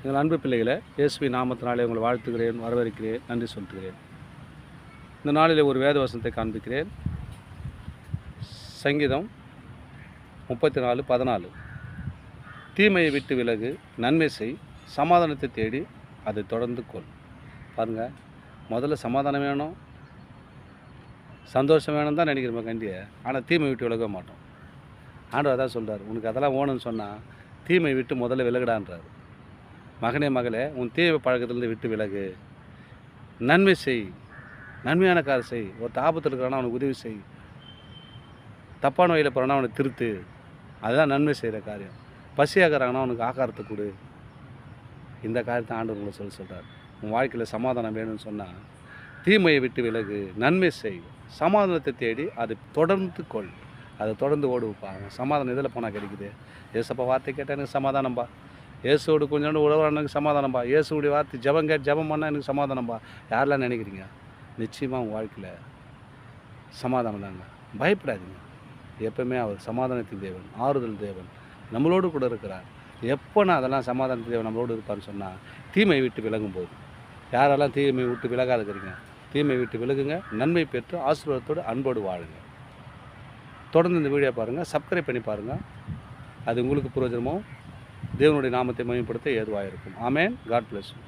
எங்கள் அன்பு பிள்ளைகளை இயேசுவின் நாமத்தினாலே உங்களை வாழ்த்துகிறேன், வரவேற்கிறேன், நன்றி சொல்கிறேன். இந்த நாளில் ஒரு வேத வசனத்தை காண்பிக்கிறேன். சங்கீதம் 34:14. தீமையை விட்டு விலகு, நன்மை செய், சமாதானத்தை தேடி அதை தொடர்ந்து கொள். பாருங்கள், முதல்ல சமாதானம் வேணும், சந்தோஷம் வேணும் தான் நினைக்கிறோம் கண்டியை. ஆனால் தீமை விட்டு விலக மாட்டோம். ஆண்டவர் அதான் சொல்கிறார், உனக்கு அதெல்லாம் வேணும்னு சொன்னால் தீமை விட்டு முதல்ல விலகிடான்றார். மகனே மகளே, உன் தீமை பழக்கத்துலேருந்து விட்டு விலகு, நன்மை செய், நன்மையான காரியம் செய். ஒரு ஆபத்தில் இருக்கிறானா அவனுக்கு உதவி செய், தப்பான வழியில் போகிறானா அவனை திருத்து. அதுதான் நன்மை செய்கிற காரியம். பசியாகிறாங்கன்னா அவனுக்கு ஆகாரத்தை கொடு. இந்த காரியத்தை ஆண்டவர் உங்களை சொல்கிறார். உன் வாழ்க்கையில் சமாதானம் வேணும்னு சொன்னால் தீமையை விட்டு விலகு, நன்மை செய், சமாதானத்தை தேடி அதை தொடர்ந்து கொள். அதை தொடர்ந்து ஓடுப்பாங்க. சமாதானம் இதில் போனால் கிடைக்குது. ஏசப்பா வார்த்தை கேட்டால் எனக்கு சமாதானம்பா, இயேசுவோடு கொஞ்சோண்டு உழவான எனக்கு சமாதானம்பா, இயேசுடைய வார்த்தை ஜபம் கேட்டு ஜபம் பண்ணால் எனக்கு சமாதானம்பா. யாரெல்லாம் நினைக்கிறீங்க? நிச்சயமாக உங்கள் வாழ்க்கையில் சமாதானம் தாங்க. பயப்படாதீங்க. எப்பவுமே அவர் சமாதானத்தின் தேவன், ஆறுதல் தேவன், நம்மளோடு கூட இருக்கிறார். எப்போ நான் அதெல்லாம் சமாதானத்தின் தேவன் நம்மளோடு இருப்பார்னு சொன்னால் தீமை விட்டு விலகும் போது. யாரெல்லாம் தீமை விட்டு விலகாத இருக்கிறீங்க, தீமை விட்டு விலகுங்க, நன்மை பெற்று ஆசீர்வாதத்தோடு அன்போடு வாழுங்க. தொடர்ந்து இந்த வீடியோ பாருங்கள், சப்ஸ்கிரைப் பண்ணி பாருங்கள். அது உங்களுக்கு பிரயோஜனமும் தேவனுடைய நாமத்தை மகிமைப்படுத்த ஏதுவாக இருக்கும். ஆமென். God bless you.